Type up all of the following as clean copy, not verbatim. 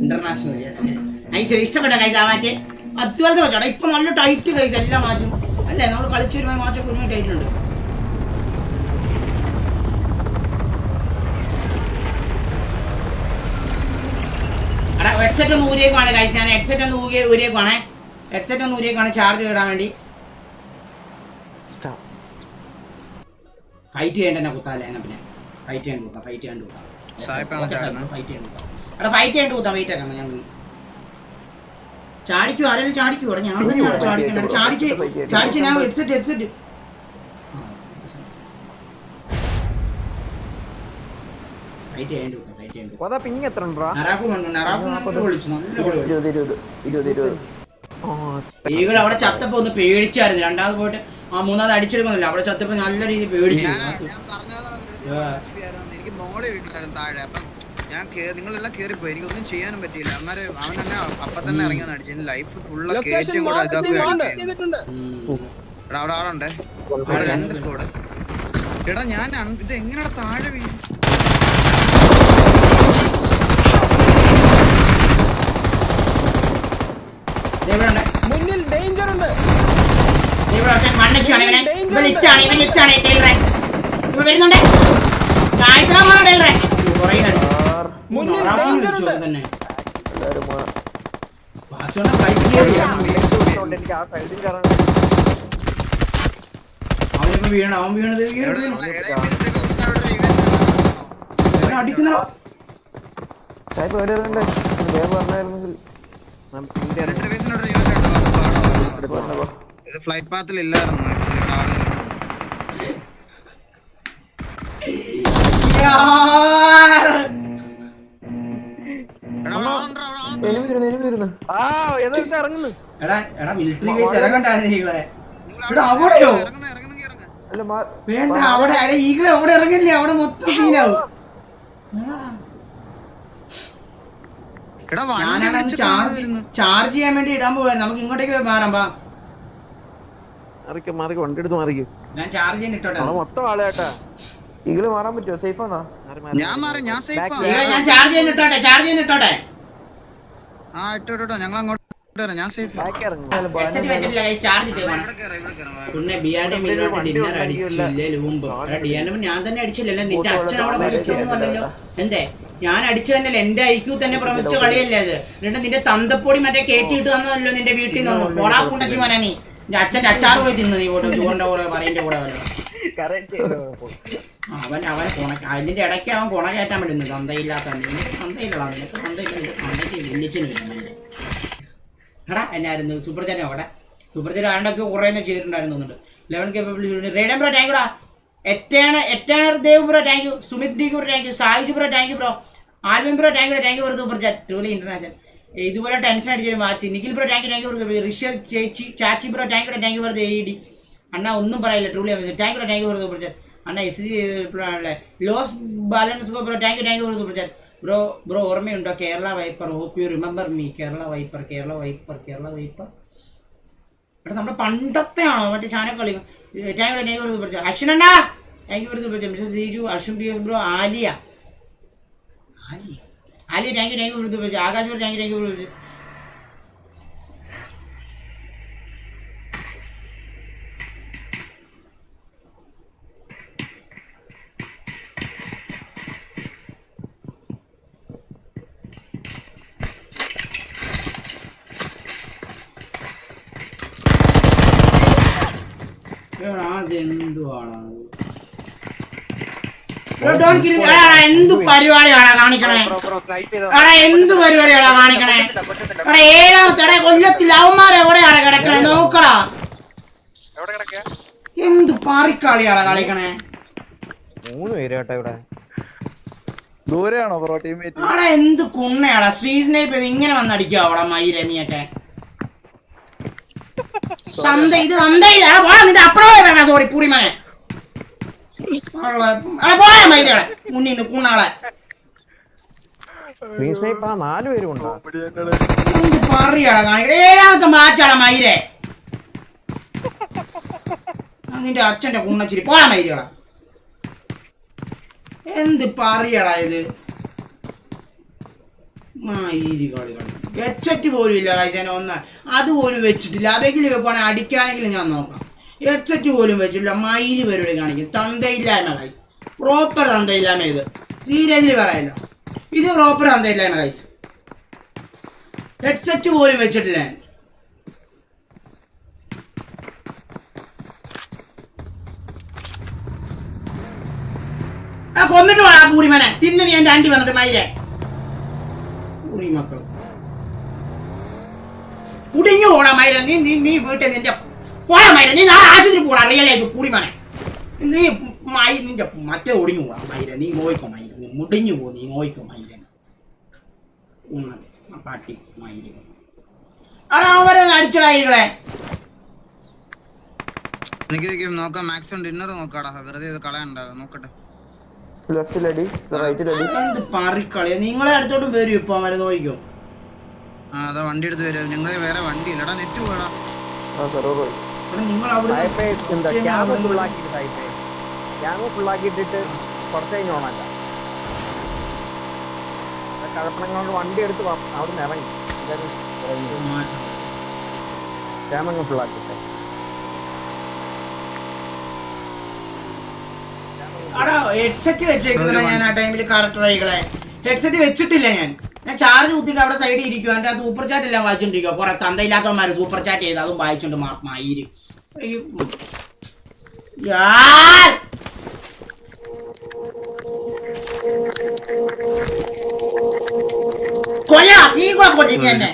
International nice ഇഷ്ടപ്പെട്ട കൈസ് ആ match അതുപോലത്തെ മാച്ചാണ് ഇപ്പൊ നല്ല ടൈറ്റ് കൈസ് എല്ലാ മാച്ചും അല്ലേ നമ്മൾ കളിച്ചൊരു മാച്ചൊക്കെ ഒരുപാട് ടൈറ്റ് ഉണ്ട് ഹെഡ്സെറ്റ് ഒന്ന് ഊരിയേക്കാണ് കൈസ് ഞാൻ ഹെഡ്സെറ്റ് ഒന്ന് ഊരിയേക്കാണേ ഹെഡ്സെറ്റ് ഒന്ന് ഊരിയേക്കാണ് ചാർജ് ഇടാൻ വേണ്ടി ഫൈറ്റ് ചെയ്യേണ്ട തന്നെ കുത്താല്ലേ എന്നാ പിന്നെ ഫൈറ്റ് ചെയ്യാൻ കുത്താം ഫൈറ്റ് ചെയ്യാൻ കുത്താം എടാ ഫൈറ്റ് ചെയ്യാൻ കുത്താം വെയിറ്റ് ആക്കാം ഞാൻ ചാടിക്കോ ആരെങ്കിലും ചാടിക്കോ അവിടെ ഞാൻ ചാടിക്കണ്ട ചാടിച്ച് ഞാൻ ഹെഡ്സെറ്റ് ഫൈറ്റ് ചെയ്യാൻ ഈകൾ അവിടെ ചത്തപ്പോ ഒന്ന് പേടിച്ചായിരുന്നു രണ്ടാമത് പോയിട്ട് ആ മൂന്നാമത് അടിച്ചെടുക്കുന്നില്ല അവിടെ ചത്തപ്പോ നല്ല രീതിയിൽ പേടിച്ചു എനിക്ക് മോളെ വീട്ടിലായിരുന്നു താഴെ അപ്പം ഞാൻ നിങ്ങളെല്ലാം കേറിപ്പോയി എനിക്കൊന്നും ചെയ്യാനും പറ്റിയില്ല അന്നേരം അവൻ തന്നെ അപ്പൊ തന്നെ ഇറങ്ങി വന്ന് അടിച്ചു ലൈഫ് ഫുള്ള് കേറ്റും കൂടെ ഇതാക്കി അവിടെ ആളുണ്ടേ അവിടെ 2 സ്കോഡ് എടാ ഞാൻ ഇത് എങ്ങനെയാ താഴെ വീഴും മുന്നിൽ ഡേഞ്ചർ ഉണ്ട് വരുന്നുണ്ട് അവനിപ്പോ വീണ അവൻ വീണത് അടിക്കുന്നോ ഫ്ലൈറ്റ് പാത്തിൽ ഇല്ലായിരുന്നു അവിടെയോ വേണ്ട അവിടെ ഈകളെ അവിടെ ഇറങ്ങില്ലേ അവിടെ മൊത്തം സീനാവും ഞാനാണ് ചാർജ് ചെയ്യാൻ വേണ്ടി ഇടാൻ പോവായിരുന്നു നമുക്ക് ഇങ്ങോട്ടേക്ക് മാറാം ഞാൻ ചാർജ് ചെയ്യാൻ ഇട്ടോട്ടെ മൊത്തം ആളേട്ടാ ഈകള് മാറാൻ പറ്റുമോ സേഫ് ആണോ ഞാൻ ചാർജ് ചെയ്യാൻ ഇട്ടോട്ടെ ആ ഇട്ടോ ഞങ്ങൾ അങ്ങോട്ട് ഞാൻ സേഫ് ഡിന്നർ അടിച്ചില്ലേ ഞാൻ തന്നെ അടിച്ചില്ലല്ലോ നിന്റെ അച്ഛനവിടെ വിളിക്കുമല്ലോ എന്തേ ഞാൻ അടിച്ചു തന്നെയല്ലേ എന്റെ ഐക്യു തന്നെ പ്രമിച്ച കളിയല്ലേ അത് എന്നിട്ട് നിന്റെ തന്തപ്പൊടി മറ്റേ കേറ്റിട്ട് തന്നതല്ലോ നിന്റെ വീട്ടിൽ നിന്ന് ഓടാക്കുണ്ടച്ചു മോനാ നീ നിന്റെ അച്ഛന്റെ അച്ചാറ് പോയി തിന്നു നീ ചോറിന്റെ കൂടെ പറയന്റെ കൂടെ അവൻ അതിന്റെ ഇടയ്ക്ക് അവൻ കുണ കയറ്റാൻ പറ്റുന്നു തന്തയില്ലാത്ത നിനക്ക് തന്തയില്ലടാ നിനക്ക് തന്തയില്ല നിന്റെ തന്തയ്ക്ക് വെല്ലിച്ചിന് എടാ എന്നായിരുന്നു സൂപ്പർ ചാറ്റ് അവിടെ സൂപ്പർ ചാറ്റ് ആണ്ടൊക്കെ കുറേ ചെയ്തിട്ടുണ്ടായിരുന്നു തോന്നുന്നുണ്ട് 11 കേപ്പബിലിറ്റി റേഡൻ ബ്രോ താങ്ക് യുടാ എറ്റേണർ Dev bro thank you Sumit D bro thank you Sayuj bro thank you bro Alvin bro thank you for super chat truly international ഇതുപോലെ ടെൻഷൻ അടിച്ചൊരു watch Nikhil bro thank you for Rishal ചേച്ചി ചാച്ചി bro thank you for AED അണ്ണ ഒന്നും പറയില്ല truly thank you for super chat അണ്ണ SG ചെയ്തിട്ടുള്ളതാണല്ലേ loss balance bro thank you for super chat bro ഓർമ്മയുണ്ടോ Kerala viper hope you remember me Kerala viper എടാ നമ്മുടെ പണ്ടത്തെ ആണോ മറ്റേ ചാനൽ കളി thank you for super chat അശ്വിനണ്ണ thank you for super chat mister Deeju അർഷും DS bro Aliya thank you for super chat Akash bro thank you for super എന്ത് പരിപാടിയാണോ കാണിക്കണേ എന്ത് പരിപാടിയാണോ കാണിക്കണേ ഏഴാമത്തെ കൊല്ലത്തിൽ അവന്മാരെ എവിടെയാണ് കിടക്കണേ നോക്കടാ എന്ത് പാറിക്കാളിയാണോ കളിക്കണേ 3 പേര് കേട്ടോ ഇവിടെ ദൂരെയാണോ ബ്രോ ടീംമേറ്റ് അവിടെ എന്ത് കുണ്ണയാടാ ശ്രീസ്നേപ്പ് ഇങ്ങനെ വന്നടിക്കുക അവിടെ മയിരെ നീയൊക്കെ നിന്റെ അപ്പുറമേ സോറി പൂറിമകൻ പോയാ മയിലേ മുന്നിന്ന് കുണ്ണാളെ 4 പേരുണ്ടോ പറയാടാ കാണിക്കട 7ാമത്തെ മാച്ചാടാ മയിരെ നിന്റെ അച്ഛന്റെ കുണ്ണച്ചിരി പോയാ മയിലുകളാ എന്ത് പറയടാ ഇത് മയിരി കളി എച്ചറ്റ് പോലും ഇല്ല കഴിച്ചാൽ ഒന്ന് അതുപോലും വെച്ചിട്ടില്ല. അതെങ്കിലും വെക്കുവാണെങ്കിൽ അടിക്കാനെങ്കിലും ഞാൻ നോക്കാം. എച്ചറ്റ് പോലും വെച്ചിട്ടില്ല. മയില് പരിപാടി കാണിക്കും. തന്തയില്ലായ്മ കഴിച്ചു. പ്രോപ്പർ തന്തയില്ലായ്മ ഇത്. സീരിയസ്ലി പറയല്ല, ഇത് പ്രോപ്പർ തന്തയില്ലായ്മ കഴിച്ചു. ഹെഡ്സെറ്റ് പോലും വെച്ചിട്ടില്ല. കൊന്നിട്ട് വേണം ആ പൂരിമനെ തിന്ന്. നീ എന്റെ ആന്റി വന്നിട്ട് മയിലെ പൂരി മക്കൾ കുടിഞ്ഞു പോടാ മയില. നീ നീ നീ വീട്ടിൽ നിന്റെ പോടാ മയില. നീ നാളെ ആശുപത്രി പോടാ. അറിയല്ലേ പൂരിമനെ നീ മയി നിന്റെ മറ്റേ ഒടിഞ്ഞു പോടാ മയില. നീ നോയിക്കോ മയില. നീ മുടിഞ്ഞു പോ. നീ നോയിക്കോ മയില. പാട്ടി മയില് അവിടെ അവരെ അടിച്ചടായികളെ. എനിക്ക് നോക്കാം. മാക്സിമം ഡിന്നർ നോക്കാടാ. വെറുതെ ഇത് കളയണ്ടാ. നോക്കട്ടെ. ലെഫ്റ്റിലടി റൈറ്റിലടി. എന്ത് പറിക്കളിയാ. നിങ്ങളെ അടുത്തോട്ടും വരും ഇപ്പൊ അവരെ നോക്കിക്കോ. ആ അതാ വണ്ടി എടുത്ത് വരും. നിങ്ങളെ വേറെ വണ്ടി ഇല്ലടാ. നെറ്റ് പോടാ. നിങ്ങൾ അവിടെ ഫുള്ളാക്കിയിട്ടിട്ട് കുറച്ച് കഴിഞ്ഞ് ഓണാക്ക. കഴപ്പണങ്ങളോട് വണ്ടി എടുത്ത് അവിടെ നിന്ന് ഇറങ്ങി ക്യാമങ്ങ് ഫുള്ളാക്കിട്ടെ. ഹെഡ്സെറ്റ് വെച്ചേക്കുന്നില്ല ഞാൻ ആ ടൈമിൽ. കറക്റ്ററൈകളെ ഹെഡ്സെറ്റ് വെച്ചിട്ടില്ല ഞാൻ. ചാർജ് കുത്തിട്ട് അവിടെ സൈഡിൽ ഇരിക്കുക. എൻ്റെ ആ സൂപ്പർ ചാറ്റ് എല്ലാം വായിച്ചോണ്ടിരിക്കുക. കുറെ തന്തയില്ലാത്തവന്മാര് സൂപ്പർ ചാറ്റ് ചെയ്ത് അതും വായിച്ചോണ്ട് മയിര്. കൊല്ലാം നീ കൊല്ലിങ്ങ എന്നെ.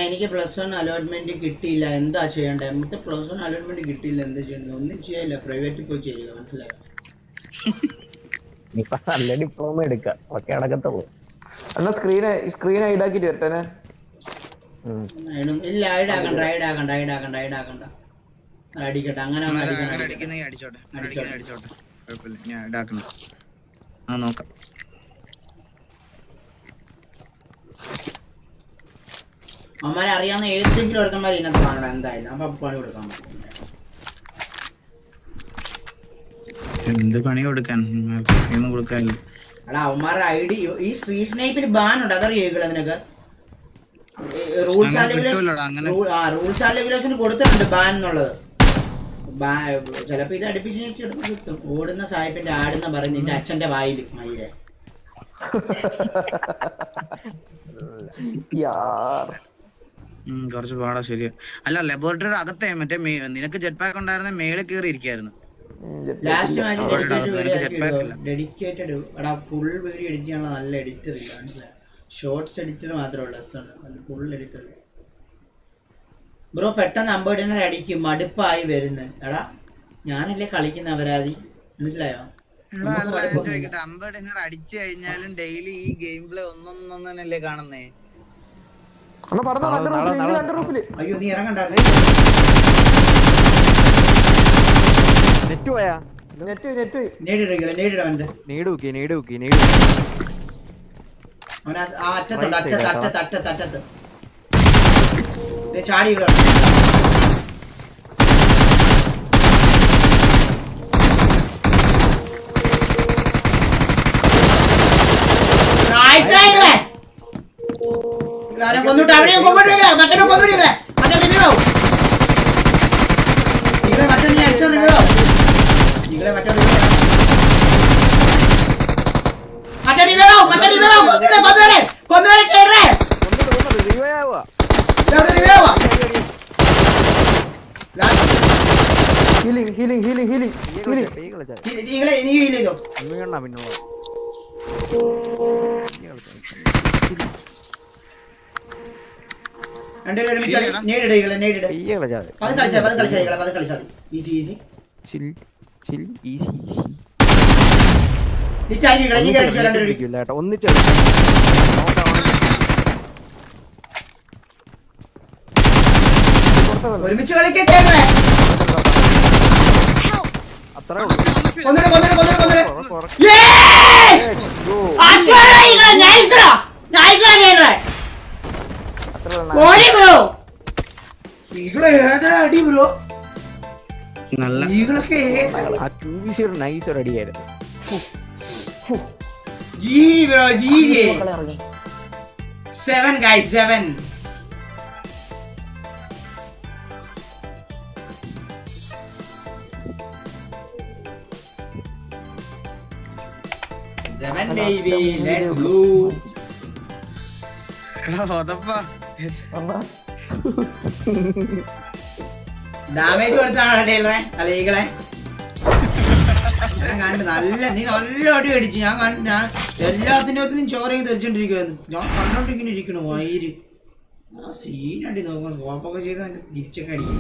എനിക്ക് +1 അലോട്ട്മെന്റ് കിട്ടിയില്ല. എന്താ ചെയ്യണ്ടേ? നമുക്ക് +1 അലോട്ട്മെന്റ് കിട്ടിയില്ല. എന്താ ചെയ്യണ്ടത്? ഒന്നും ചെയ്യല്ല. പ്രൈവറ്റിൽ പോയി ചെയ്യുക. മനസ്സിലായോ? നല്ല ഡിപ്ലോമ എടുക്കാം. ഒക്കെ അടക്കത്തുള്ളൂ. എന്നാ സ്ക്രീൻ ഐഡാക്കിട്ട് വരട്ടെ. ഇല്ല ഐഡാക്കണ്ട. അടിക്കട്ടെ. അങ്ങനെ അടിച്ചോട്ടെ. കുഴപ്പമില്ല. ഞാൻ ഇടാക്കണം. ആ നോക്കാം. അമ്മമാരെ അറിയാവുന്ന ഏതെങ്കിലും ഒരുത്തന്മാർ ഇന്നത്തെ കാണണം എന്തായാലും. അപ്പൊ പണി കൊടുക്കാൻ പറ്റും. എന്ത് പണി കൊടുക്കാൻ കൊടുക്കാനില്ല. അല്ല അവന്മാരുടെ ഐഡി ഈ സ്ട്രീറ്റ് സ്നൈപ്പിന് ബാൻ ഉണ്ട്. അതറിയോ നിനക്ക്? റൂൾസ് ആൻഡ് റെഗുലേഷൻ കൊടുത്തിട്ടുണ്ട് ബാൻ എന്നുള്ളത്. ചിലപ്പോ ഇത് അടുപ്പിച്ച് കിട്ടും. ഓടുന്ന സാഹിബിന്റെ ആടുന്ന പറയും നിന്റെ അച്ഛന്റെ വായിൽ മയിലെ. കുറച്ച് പാടാ. ശരിയാ. അല്ല ലബോറട്ടറി അകത്തെ മറ്റേ നിനക്ക് ജെറ്റ് പാക്ക് ഉണ്ടായിരുന്ന മേളിൽ കയറി ഇരിക്കായിരുന്നു. Last match dedicated full video edit ചെയ്യാനുള്ള നല്ല എഡിറ്റർ ഇല്ല. മനസ്സിലായി? ഷോർട്സ് എഡിറ്റർ മാത്രമേ ഉള്ളൂ. Full editor bro. പെട്ടെന്ന് അമ്പേഡിനർ അടിക്കും. മടുപ്പായി വരുന്നത്. എടാ ഞാനല്ലേ കളിക്കുന്ന അപരാധി. മനസ്സിലായോ? അമ്പേഡിനർ അടിച്ചു കഴിഞ്ഞാലും ഡെയിലി ഈ ഗെയിം പ്ലേ ഒന്നൊന്നല്ലേ കാണുന്നേ. അയ്യോ നീ ഇറങ്ങണ്ടായിരുന്നു. നെറ്റ് പോയാ? അറ്റത്ത് ചാടി ഇവിടെ. കൊന്നിട്ട് അവനെ കൊന്നിട്ടില്ല. മറ്റേ കൊന്നിട്ടില്ല. മറ്റേ റിവ്യൂ നിങ്ങളെ മറ്റേ അടിച്ചോ. റിവ്യൂ നിങ്ങളെ മറ്റേ ഒരുമിച്ച് കളിക്കേ. അത്രേ ഉള്ളൂ. കൊന്നിട്ട് കുറ- Yes! അത്രേ ഇല്ല, nice ടാ. Nice ആണ് ഇങ്ങളെ. അത്രേ ഉള്ളൂ. ഓടി ബ്രോ. ഇങ്ങളെ ഏതാ അടി ബ്രോ? നല്ല ഇങ്ങളൊക്കെ ആ 2VC ഒരു നൈസ് ഒരു അടിയായിരുന്നു. G bro G G 7 guys 7. Baby, let's go. Damage കൊടുത്താണോ ടൈലറെ അലീകളെ? ഞാൻ കണ്ടു നീ നല്ല അടി അടിച്ചു. ഞാൻ കണ്ടു, ഞാൻ എല്ലാത്തിനും ചോരയും തെറിച്ചോണ്ടിരിക്കുവായിരുന്നു. ഞാൻ കണ്ടോണ്ടിരിക്കുന്നു വൈര് ആ സീനടി നോക്കണം. സ്കോപ്പൊക്കെ ചെയ്ത് തിരിച്ചൊക്കെ അടിക്കും.